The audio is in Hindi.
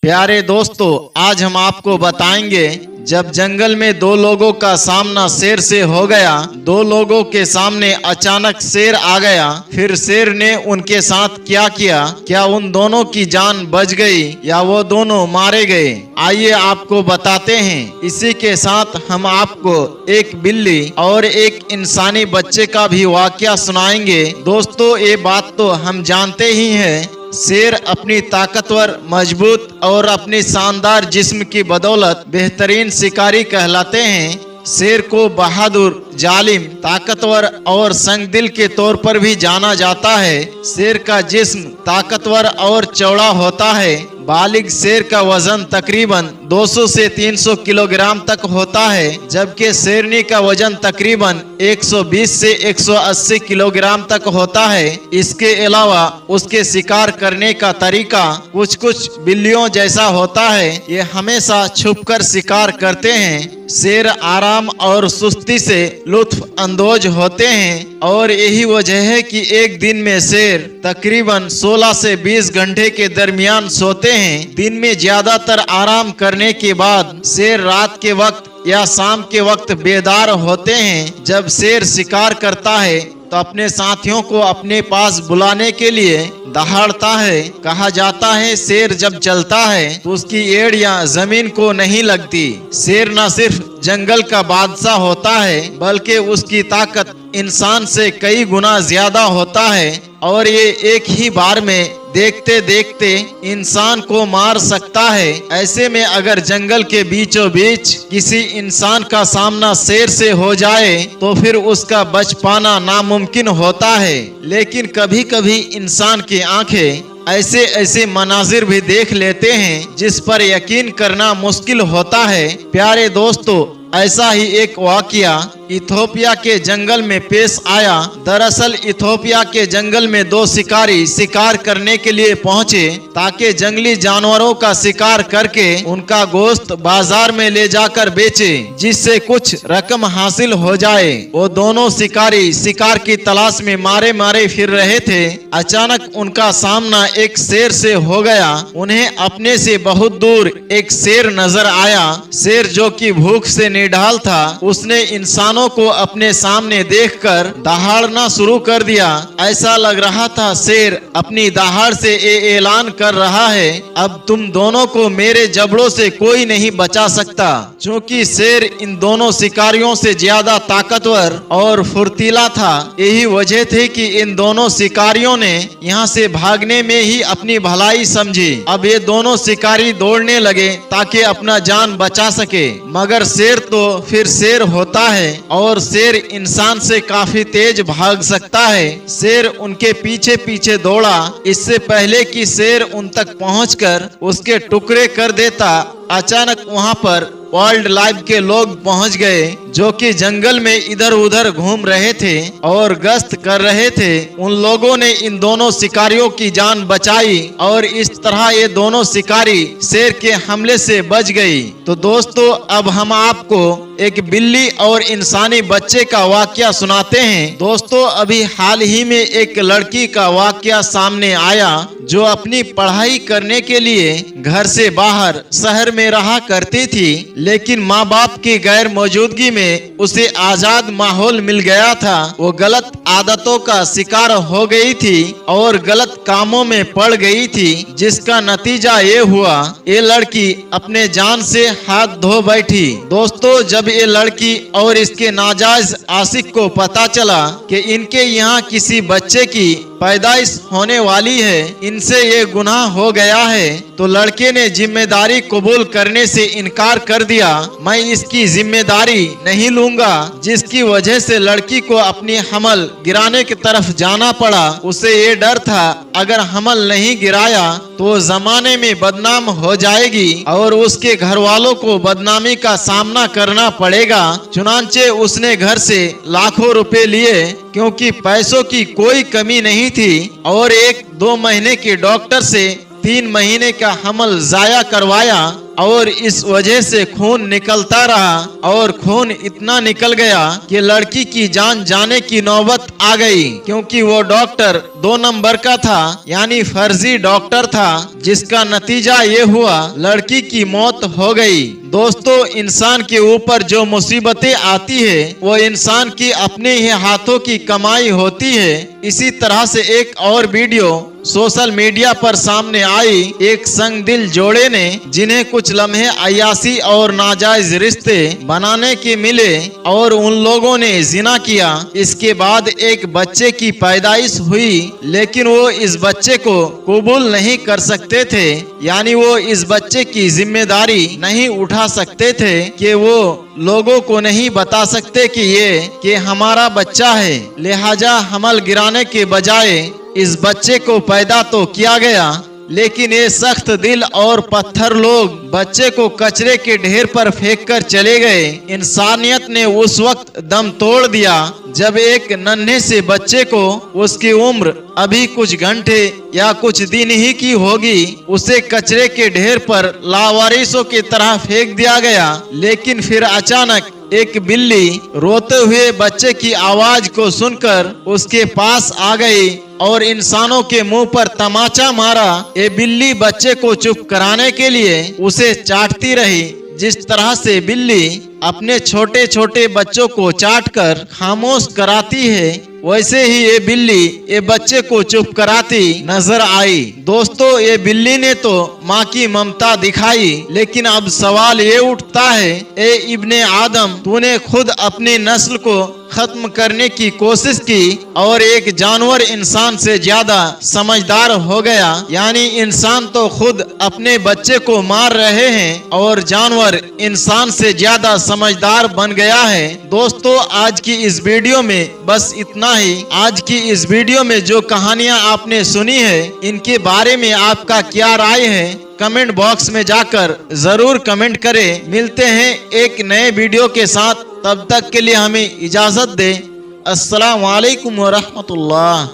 प्यारे दोस्तों, आज हम आपको बताएंगे जब जंगल में दो लोगों का सामना शेर से हो गया। दो लोगों के सामने अचानक शेर आ गया। फिर शेर ने उनके साथ क्या किया, क्या उन दोनों की जान बच गई या वो दोनों मारे गए, आइए आपको बताते हैं। इसी के साथ हम आपको एक बिल्ली और एक इंसानी बच्चे का भी वाकया सुनाएंगे। दोस्तों, ये बात तो हम जानते ही हैं, शेर अपनी ताकतवर, मजबूत और अपनी शानदार जिस्म की बदौलत बेहतरीन शिकारी कहलाते हैं। शेर को बहादुर, जालिम, ताकतवर और संगदिल के तौर पर भी जाना जाता है। शेर का जिस्म ताकतवर और चौड़ा होता है। बालिग शेर का वजन तकरीबन 200 से 300 किलोग्राम तक होता है, जबकि शेरनी का वजन तकरीबन 120 से 180 किलोग्राम तक होता है। इसके अलावा उसके शिकार करने का तरीका कुछ बिल्लियों जैसा होता है। ये हमेशा छुपकर शिकार करते हैं। शेर आराम और सुस्ती से लुत्फ अंदोज होते हैं और यही वजह है कि एक दिन में शेर तकरीबन 16 से 20 घंटे के दरमियान सोते हैं। दिन में ज्यादातर आराम करने के बाद शेर रात के वक्त या शाम के वक्त बेदार होते हैं। जब शेर शिकार करता है तो अपने साथियों को अपने पास बुलाने के लिए दहाड़ता है। कहा जाता है शेर जब चलता है तो उसकी एड़ियां जमीन को नहीं लगती। शेर न सिर्फ जंगल का बादशाह होता है, बल्कि उसकी ताकत इंसान से कई गुना ज्यादा होता है और ये एक ही बार में देखते देखते इंसान को मार सकता है। ऐसे में अगर जंगल के बीचों बीच किसी इंसान का सामना शेर से हो जाए तो फिर उसका बच पाना नामुमकिन होता है। लेकिन कभी कभी इंसान की आंखें ऐसे ऐसे मनाजिर भी देख लेते हैं जिस पर यकीन करना मुश्किल होता है। प्यारे दोस्तों, ऐसा ही एक वाकया इथोपिया के जंगल में पेश आया। दरअसल इथोपिया के जंगल में दो शिकारी शिकार करने के लिए पहुंचे ताकि जंगली जानवरों का शिकार करके उनका गोश्त बाजार में ले जाकर बेचे, जिससे कुछ रकम हासिल हो जाए। वो दोनों शिकारी शिकार की तलाश में मारे मारे फिर रहे थे। अचानक उनका सामना एक शेर से हो गया। उन्हें अपने से बहुत दूर एक शेर नजर आया। शेर जो कि भूख से निढाल था, उसने इंसानों को अपने सामने देखकर दहाड़ना शुरू कर दिया। ऐसा लग रहा था शेर अपनी दहाड़ से ये ऐलान कर रहा है, अब तुम दोनों को मेरे जबड़ों से कोई नहीं बचा सकता। चूंकि शेर इन दोनों शिकारियों से ज्यादा ताकतवर और फुर्तीला था, यही वजह थी कि इन दोनों शिकारियों ने यहाँ से भागने में ही अपनी भलाई समझी। अब ये दोनों शिकारी दौड़ने लगे ताकि अपना जान बचा सके, मगर शेर तो फिर शेर होता है और शेर इंसान से काफी तेज भाग सकता है। शेर उनके पीछे पीछे दौड़ा। इससे पहले कि शेर उन तक पहुंचकर उसके टुकड़े कर देता, अचानक वहां पर वाइल्ड लाइफ के लोग पहुंच गए, जो कि जंगल में इधर उधर घूम रहे थे और गश्त कर रहे थे। उन लोगों ने इन दोनों शिकारियों की जान बचाई और इस तरह ये दोनों शिकारी शेर के हमले से बच गई। तो दोस्तों, अब हम आपको एक बिल्ली और इंसानी बच्चे का वाकया सुनाते हैं। दोस्तों, अभी हाल ही में एक लड़की का वाकया सामने आया जो अपनी पढ़ाई करने के लिए घर से बाहर शहर में रहा करती थी, लेकिन माँ बाप की गैर मौजूदगी में उसे आजाद माहौल मिल गया था। वो गलत आदतों का शिकार हो गई थी और गलत कामों में पड़ गई थी, जिसका नतीजा ये हुआ, ये लड़की अपने जान से हाथ धो बैठी। दोस्तों, जब ये लड़की और इसके नाजायज आशिक को पता चला कि इनके यहाँ किसी बच्चे की पैदाइश होने वाली है, इनसे ये गुनाह हो गया है, तो लड़के ने जिम्मेदारी कबूल करने से इनकार कर दिया। मैं इसकी जिम्मेदारी नहीं लूंगा, जिसकी वजह से लड़की को अपनी हमल गिराने की तरफ जाना पड़ा। उसे ये डर था अगर हमल नहीं गिराया तो जमाने में बदनाम हो जाएगी और उसके घर वालों को बदनामी का सामना करना पड़ेगा। चुनांचे उसने घर से लाखों रुपए लिए, क्योंकि पैसों की कोई कमी नहीं थी, और 1-2 महीने के डॉक्टर से 3 महीने का हमल जाया करवाया। और इस वजह से खून निकलता रहा और खून इतना निकल गया कि लड़की की जान जाने की नौबत आ गई, क्योंकि वो डॉक्टर 2 नंबर का था, यानी फर्जी डॉक्टर था, जिसका नतीजा ये हुआ लड़की की मौत हो गई। दोस्तों, इंसान के ऊपर जो मुसीबतें आती है वो इंसान की अपने ही हाथों की कमाई होती है। इसी तरह से एक और वीडियो सोशल मीडिया पर सामने आई। एक संग दिल जोड़े ने, जिन्हें कुछ लम्हे अय्यासी और नाजायज रिश्ते बनाने के मिले और उन लोगों ने जिना किया। इसके बाद एक बच्चे की पैदाइश हुई, लेकिन वो इस बच्चे को कबूल नहीं कर सकते थे, यानी वो इस बच्चे की जिम्मेदारी नहीं उठा सकते थे कि वो लोगों को नहीं बता सकते कि हमारा बच्चा है। लिहाजा हमल गिराने के बजाय इस बच्चे को पैदा तो किया गया, लेकिन ये सख्त दिल और पत्थर लोग बच्चे को कचरे के ढेर पर फेंक कर चले गए। इंसानियत ने उस वक्त दम तोड़ दिया जब एक नन्हे से बच्चे को, उसकी उम्र अभी कुछ घंटे या कुछ दिन ही की होगी, उसे कचरे के ढेर पर लावारिसों की तरह फेंक दिया गया। लेकिन फिर अचानक एक बिल्ली रोते हुए बच्चे की आवाज को सुनकर उसके पास आ गई और इंसानों के मुंह पर तमाचा मारा। ये बिल्ली बच्चे को चुप कराने के लिए उसे चाटती रही। जिस तरह से बिल्ली अपने छोटे छोटे बच्चों को चाटकर खामोश कराती है, वैसे ही ये बिल्ली ये बच्चे को चुप कराती नजर आई। दोस्तों, ये बिल्ली ने तो माँ की ममता दिखाई, लेकिन अब सवाल ये उठता है, ए इब्ने आदम, तूने खुद अपनी नस्ल को खत्म करने की कोशिश की और एक जानवर इंसान से ज्यादा समझदार हो गया, यानी इंसान तो खुद अपने बच्चे को मार रहे हैं और जानवर इंसान से ज्यादा समझदार बन गया है। दोस्तों, आज की इस वीडियो में बस इतना ही। आज की इस वीडियो में जो कहानियां आपने सुनी है, इनके बारे में आपका क्या राय है, कमेंट बॉक्स में जाकर जरूर कमेंट करें। मिलते हैं एक नए वीडियो के साथ, तब तक के लिए हमें इजाजत दें। अस्सलाम वालेकुम व रहमतुल्लाह।